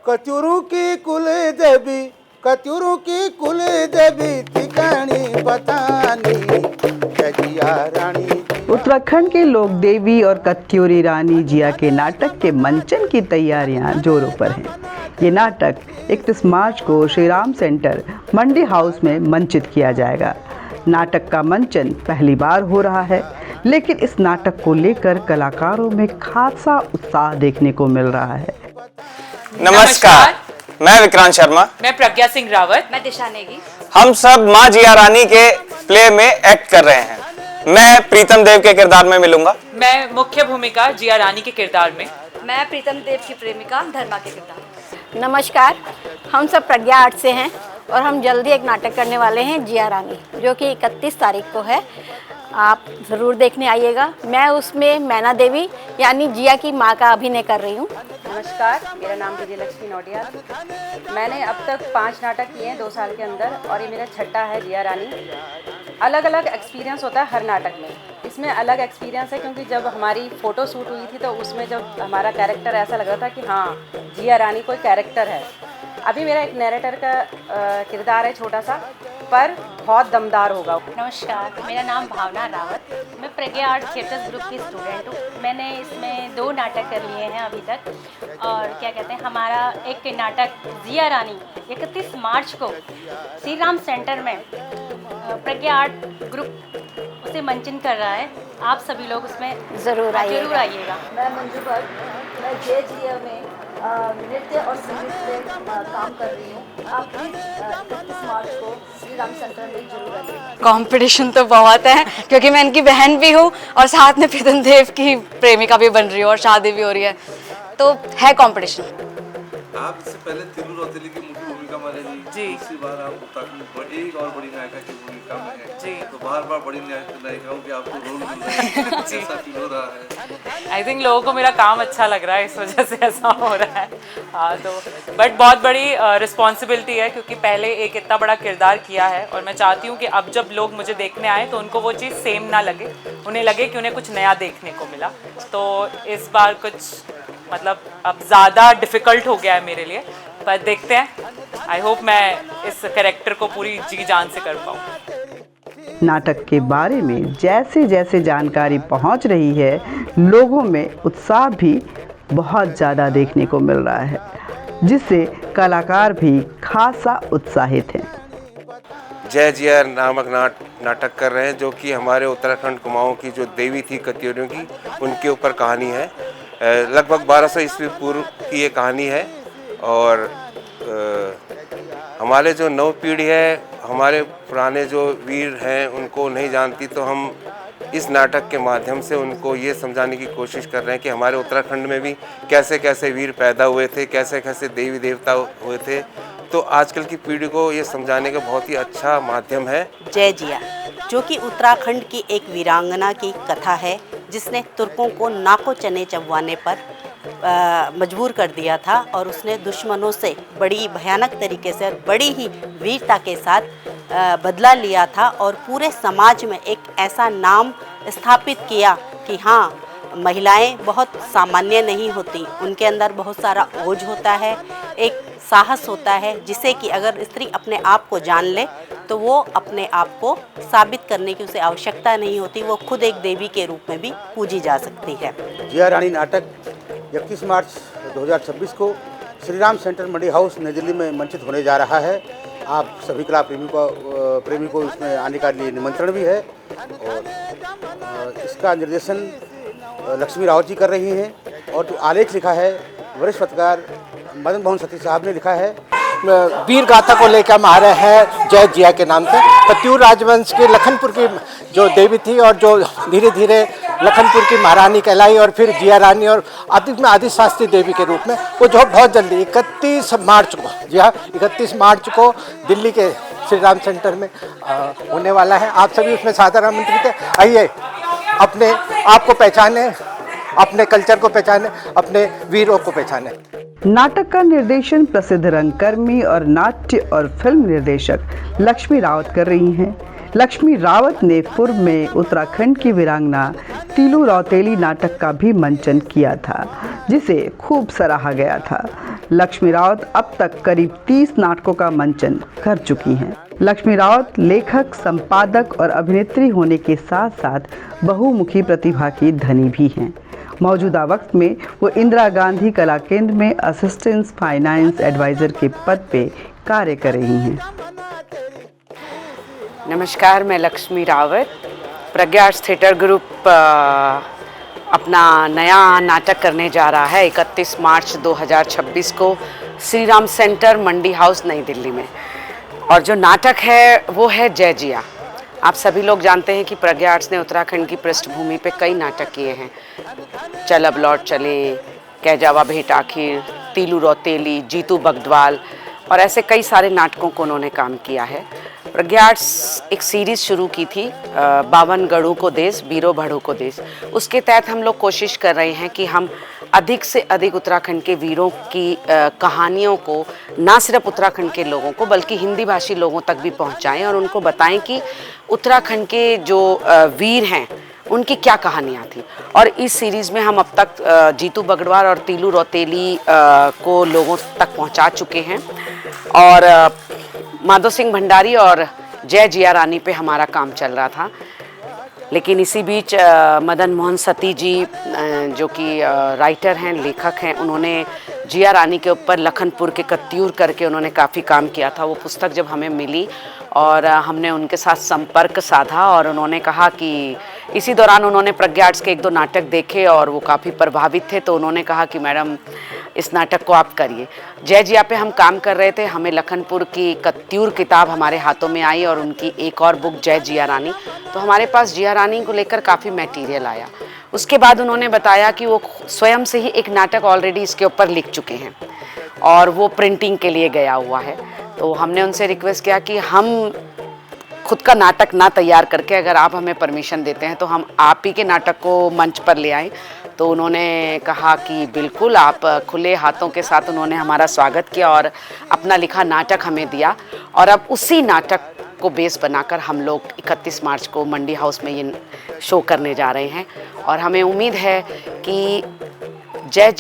कचूरू की कुल देवी, कचूरू की कुल देवी ठिकानी बतानी जिया रानी। उत्तराखंड के लोक देवी और कत्यूरी रानी जिया के नाटक के मंचन की तैयारियां जोरों पर हैं। ये नाटक 31 मार्च को श्री राम सेंटर मंडी हाउस में मंचित किया जाएगा। नाटक का मंचन पहली बार हो रहा है, लेकिन इस नाटक को लेकर कलाकारों में खासा उत्साह देखने को मिल रहा है। नमस्कार, मैं विक्रांत शर्मा। मैं प्रज्ञा सिंह रावत। मैं दिशा नेगी। हम सब माँ जिया रानी के प्ले में एक्ट कर रहे हैं। मैं प्रीतम देव के किरदार में मिलूंगा। मैं मुख्य भूमिका जिया रानी के किरदार में। मैं प्रीतम देव की प्रेमिका धर्मा के किरदार। नमस्कार, हम सब प्रज्ञा आर्ट से हैं और हम जल्दी एक नाटक करने वाले हैं जिया रानी, जो कि 31 तारीख को है। आप ज़रूर देखने आइएगा। मैं उसमें मैना देवी यानी जिया की माँ का अभिनय कर रही हूँ। नमस्कार, मेरा नाम विजयलक्ष्मी नौटियाल। मैंने अब तक 5 नाटक किए हैं 2 साल के अंदर और ये मेरा छठा है जिया रानी। अलग अलग एक्सपीरियंस होता है हर नाटक में। इसमें अलग एक्सपीरियंस है क्योंकि जब हमारी फ़ोटो शूट हुई थी तो उसमें जब हमारा कैरेक्टर ऐसा लग रहा था कि हाँ जिया रानी कोई कैरेक्टर है। अभी मेरा एक नैरेटर का किरदार है छोटा सा, पर बहुत दमदार होगा। नमस्कार, मेरा नाम भावना रावत। मैं प्रज्ञा आर्ट थिएटर्स ग्रुप की स्टूडेंट हूँ। मैंने इसमें 2 नाटक कर लिए हैं अभी तक। और क्या कहते हैं, हमारा एक नाटक जिया रानी 31 मार्च को श्री राम सेंटर में प्रज्ञा आर्ट ग्रुप उसे मंचन कर रहा है। आप सभी लोग उसमें ज़रूर आइएगा। मैं मंजू भट्ट, मैं जय जिया में नृत्य और संगीत में काम कर रही हूँ। आप 31 मार्च को श्री राम सेंटर में जरूर आइए। कंपटीशन तो बहुत है क्योंकि मैं इनकी बहन भी हूँ और साथ में प्रीतम देव की प्रेमिका भी बन रही हूँ और शादी भी हो रही है, तो है कंपटीशन। आप इससे पहले तिरु रौतेली की मुख्य भूमिका में रही, दूसरी बार आप उत्तराखंड एक और बड़ी नायिका की भूमिका में हैं जी, तो बार-बार बड़ी नायिकाओं के आपको रोल मिल रहे हैं, कैसा फील हो रहा है? आई थिंक लोगों को मेरा काम अच्छा लग रहा है, इस वजह से ऐसा हो रहा है। हाँ, तो बट बहुत बड़ी रिस्पॉन्सिबिलिटी है क्योंकि पहले एक इतना बड़ा किरदार किया है और मैं चाहती हूँ कि अब जब लोग मुझे देखने आए तो उनको वो चीज़ सेम ना लगे, उन्हें लगे कि उन्हें कुछ नया देखने को मिला। तो इस बार कुछ मतलब अब ज़्यादा डिफ़िकल्ट हो गया है मेरे लिए, पर देखते हैं। आई होप मैं इस कैरेक्टर को पूरी जी जान से कर पाऊँ। नाटक के बारे में जैसे जैसे जानकारी पहुंच रही है, लोगों में उत्साह भी बहुत ज़्यादा देखने को मिल रहा है, जिससे कलाकार भी खासा उत्साहित हैं। जय जिया नामक नाटक कर रहे हैं, जो कि हमारे उत्तराखंड कुमाऊं की जो देवी थी कत्यूरियों की, उनके ऊपर कहानी है। लगभग 1200 ईस्वी पूर्व की ये कहानी है और हमारे जो नव पीढ़ी है, हमारे पुराने जो वीर हैं उनको नहीं जानती, तो हम इस नाटक के माध्यम से उनको ये समझाने की कोशिश कर रहे हैं कि हमारे उत्तराखंड में भी कैसे कैसे वीर पैदा हुए थे, कैसे कैसे देवी देवता हुए थे। तो आजकल की पीढ़ी को ये समझाने का बहुत ही अच्छा माध्यम है। जय जिया, जो कि उत्तराखंड की एक वीरांगना की कथा है, जिसने तुर्कों को नाको चने चबवाने पर मजबूर कर दिया था और उसने दुश्मनों से बड़ी भयानक तरीके से और बड़ी ही वीरता के साथ बदला लिया था और पूरे समाज में एक ऐसा नाम स्थापित किया कि हाँ, महिलाएं बहुत सामान्य नहीं होती, उनके अंदर बहुत सारा ओज होता है, एक साहस होता है, जिसे कि अगर स्त्री अपने आप को जान ले तो वो अपने आप को साबित करने की उसे आवश्यकता नहीं होती, वो खुद एक देवी के रूप में भी पूजी जा सकती है। जिया रानी नाटक 31 मार्च 2026 को श्री राम सेंटर मंडी हाउस नई दिल्ली में मंचित होने जा रहा है। आप सभी कला प्रेमी को इसमें आने का लिए निमंत्रण भी है और इसका निर्देशन लक्ष्मी रावत जी कर रही हैं और जो आलेख लिखा है वरिष्ठ पत्रकार मदन मोहन सती साहब ने लिखा है। वीर गाथा को लेकर हम आ रहे हैं जय जिया के नाम से। कत्यूर राजवंश के लखनपुर की जो देवी थी और जो धीरे धीरे लखनपुर की महारानी कहलाई और फिर जिया रानी और आदि शास्त्री देवी के रूप में, वो जो बहुत जल्दी 31 मार्च को, जी हाँ 31 मार्च को दिल्ली के श्री राम सेंटर में होने वाला है। आप सभी उसमें सादर आमंत्रित हैं। आइए, अपने आप को पहचाने, अपने कल्चर को पहचाने, अपने वीरों को पहचाने। नाटक का निर्देशन प्रसिद्ध रंगकर्मी और नाट्य और फिल्म निर्देशक लक्ष्मी रावत कर रही हैं। लक्ष्मी रावत ने पूर्व में उत्तराखंड की वीरांगना तीलू रौतेली नाटक का भी मंचन किया था, जिसे खूब सराहा गया था। लक्ष्मी रावत अब तक करीब 30 नाटकों का मंचन कर चुकी हैं। लक्ष्मी रावत लेखक, संपादक और अभिनेत्री होने के साथ साथ बहुमुखी प्रतिभा की धनी भी हैं। मौजूदा वक्त में वो इंदिरा गांधी कला केंद्र में असिस्टेंट फाइनेंस एडवाइज़र के पद पे कार्य कर रही हैं। नमस्कार, मैं लक्ष्मी रावत। प्रज्ञा आर्ट्स थिएटर ग्रुप अपना नया नाटक करने जा रहा है 31 मार्च 2026 को श्री राम सेंटर मंडी हाउस नई दिल्ली में। और जो नाटक है वो है जय जिया। आप सभी लोग जानते हैं कि प्रज्ञा आर्ट्स ने उत्तराखंड की पृष्ठभूमि पे कई नाटक किए हैं। चल अब लौट चले, कह जावा भेंट आखिर, तीलू रौतेली, जीतू बगदवाल और ऐसे कई सारे नाटकों को उन्होंने काम किया है। प्रज्ञा आर्ट्स एक सीरीज़ शुरू की थी 52 गढ़ों को देश, बीरो भड़ों को देश। उसके तहत हम लोग कोशिश कर रहे हैं कि हम अधिक से अधिक उत्तराखंड के वीरों की कहानियों को ना सिर्फ उत्तराखंड के लोगों को बल्कि हिंदी भाषी लोगों तक भी पहुंचाएं और उनको बताएं कि उत्तराखंड के जो वीर हैं उनकी क्या कहानियाँ थी। और इस सीरीज़ में हम अब तक जीतू बगड़वाल और तीलू रौतेली को लोगों तक पहुंचा चुके हैं और माधो सिंह भंडारी और जय जिया रानी पे हमारा काम चल रहा था। लेकिन इसी बीच मदन मोहन सती जी जो कि राइटर हैं, लेखक हैं, उन्होंने जिया रानी के ऊपर लखनपुर के कत्यूर करके उन्होंने काफ़ी काम किया था। वो पुस्तक जब हमें मिली और हमने उनके साथ संपर्क साधा और उन्होंने कहा कि इसी दौरान उन्होंने प्रज्ञा आर्ट्स के 1-2 नाटक देखे और वो काफ़ी प्रभावित थे, तो उन्होंने कहा कि मैडम इस नाटक को आप करिए। जय जिया पे हम काम कर रहे थे, हमें लखनपुर की कत्यूर किताब हमारे हाथों में आई और उनकी एक और बुक जय जिया रानी, तो हमारे पास जिया रानी को लेकर काफ़ी मटेरियल आया। उसके बाद उन्होंने बताया कि वो स्वयं से ही एक नाटक ऑलरेडी इसके ऊपर लिख चुके हैं और वो प्रिंटिंग के लिए गया हुआ है। तो हमने उनसे रिक्वेस्ट किया कि हम खुद का नाटक ना तैयार करके अगर आप हमें परमिशन देते हैं तो हम आप ही के नाटक को मंच पर ले आएँ। तो उन्होंने कहा कि बिल्कुल, आप खुले हाथों के साथ उन्होंने हमारा स्वागत किया और अपना लिखा नाटक हमें दिया। और अब उसी नाटक को बेस बनाकर हम लोग 31 मार्च को मंडी हाउस में ये शो करने जा रहे हैं और हमें उम्मीद है कि जय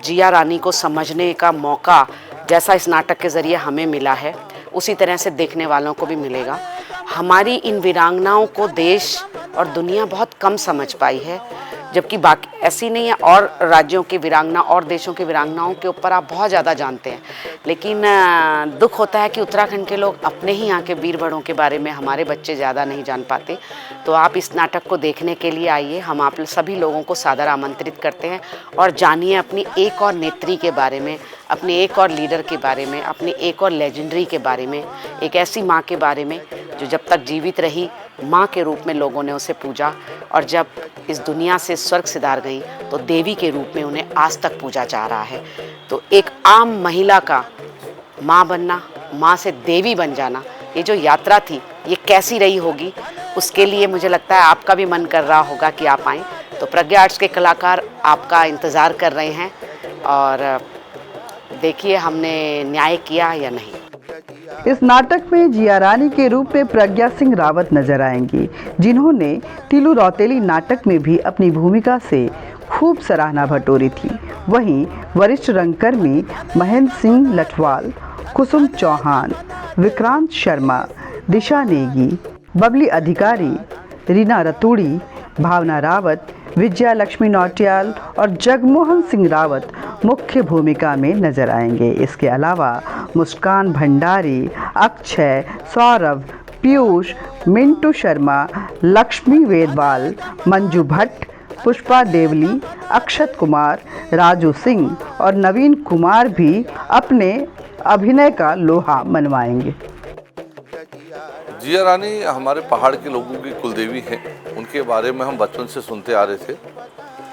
जिया रानी को समझने का मौका जैसा इस नाटक के ज़रिए हमें मिला है उसी तरह से देखने वालों को भी मिलेगा। हमारी इन वीरांगनाओं को देश और दुनिया बहुत कम समझ पाई है, जबकि बाकी ऐसी नहीं है। और राज्यों की वीरांगना और देशों की वीरांगनाओं के ऊपर आप बहुत ज़्यादा जानते हैं, लेकिन दुख होता है कि उत्तराखंड के लोग अपने ही यहाँ के वीर बड़ों के बारे में हमारे बच्चे ज़्यादा नहीं जान पाते। तो आप इस नाटक को देखने के लिए आइए, हम आप सभी लोगों को सादर आमंत्रित करते हैं और जानिए अपनी एक और नेत्री के बारे में, अपने एक और लीडर के बारे में, अपनी एक और लेजेंडरी के बारे में, एक ऐसी माँ के बारे में जो जब तक जीवित रही माँ के रूप में लोगों ने उसे पूजा और जब इस दुनिया से स्वर्ग सिधार गई तो देवी के रूप में उन्हें आज तक पूजा जा रहा है। तो एक आम महिला का माँ बनना, माँ से देवी बन जाना, ये जो यात्रा थी ये कैसी रही होगी, उसके लिए मुझे लगता है आपका भी मन कर रहा होगा कि आप आएँ। तो प्रज्ञा आर्ट्स के कलाकार आपका इंतज़ार कर रहे हैं और देखिए हमने न्याय किया या नहीं। इस नाटक में जिया रानी के रूप में प्रज्ञा सिंह रावत नजर आएंगी, जिन्होंने तीलू रौतेली नाटक में भी अपनी भूमिका से खूब सराहना बटोरी थी। वहीं वरिष्ठ रंगकर्मी महेंद्र सिंह लठवाल, कुसुम चौहान, विक्रांत शर्मा, दिशा नेगी, बबली अधिकारी, रीना रतूड़ी, भावना रावत, विजया लक्ष्मी नौटियाल और जगमोहन सिंह रावत मुख्य भूमिका में नजर आएंगे। इसके अलावा मुस्कान भंडारी, अक्षय, सौरभ, पीयूष, मिंटू शर्मा, लक्ष्मी वेदवाल, मंजू भट्ट, पुष्पा देवली, अक्षत कुमार, राजू सिंह और नवीन कुमार भी अपने अभिनय का लोहा मनवाएंगे। जिया रानी हमारे पहाड़ के लोगों की कुलदेवी हैं। उनके बारे में हम बचपन से सुनते आ रहे थे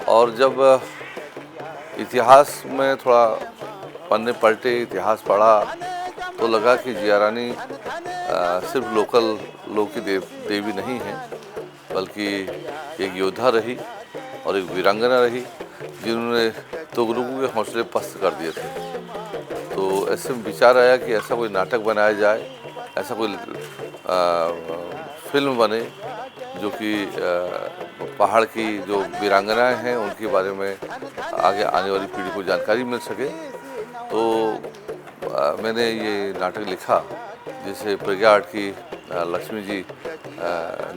और जब इतिहास में थोड़ा पन्ने पलटे, इतिहास पढ़ा तो लगा कि जिया रानी सिर्फ लोकल लोग की देवी नहीं है, बल्कि एक योद्धा रही और एक वीरांगना रही जिन्होंने तुगलकों के हौसले पस्त कर दिए थे। तो ऐसे विचार आया कि ऐसा कोई नाटक बनाया जाए, ऐसा कोई फिल्म बने जो कि पहाड़ की जो वीरांगनाएं हैं उनके बारे में आगे आने वाली पीढ़ी को जानकारी मिल सके। तो मैंने ये नाटक लिखा जिसे प्रज्ञा आर्ट की लक्ष्मी जी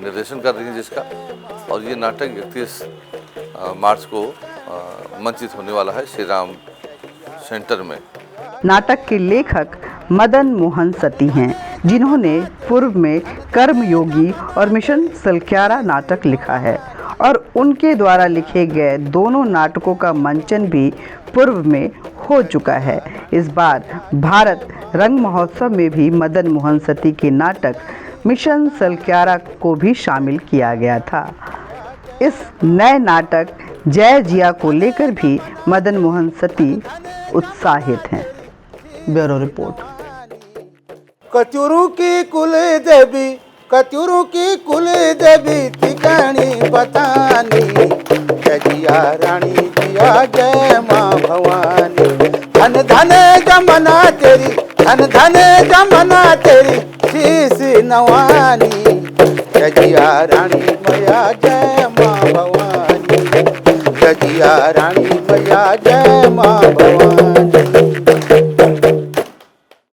निर्देशन कर रही हैं जिसका, और ये नाटक 31 मार्च को मंचित होने वाला है श्री राम सेंटर में। नाटक के लेखक मदन मोहन सती हैं, जिन्होंने पूर्व में कर्मयोगी और मिशन सलक्यारा नाटक लिखा है और उनके द्वारा लिखे गए दोनों नाटकों का मंचन भी पूर्व में हो चुका है। इस बार भारत रंग महोत्सव में भी मदन मोहन सती के नाटक मिशन सलक्यारा को भी शामिल किया गया था। इस नए नाटक जय जिया को लेकर भी मदन मोहन सती उत्साहित हैं। Bureau report. कत्यूरू की कुल देवी, कत्यूरू की कुल देवी ठिकानी बतानी, जय जिया रानी जिया जय माँ भवानी। धन धन जमना तेरी, धन धन जमना तेरी शीश नवानी, जय जिया रानी मैया जय माँ भवानी, जय जिया रानी मैया जय माँ भवानी।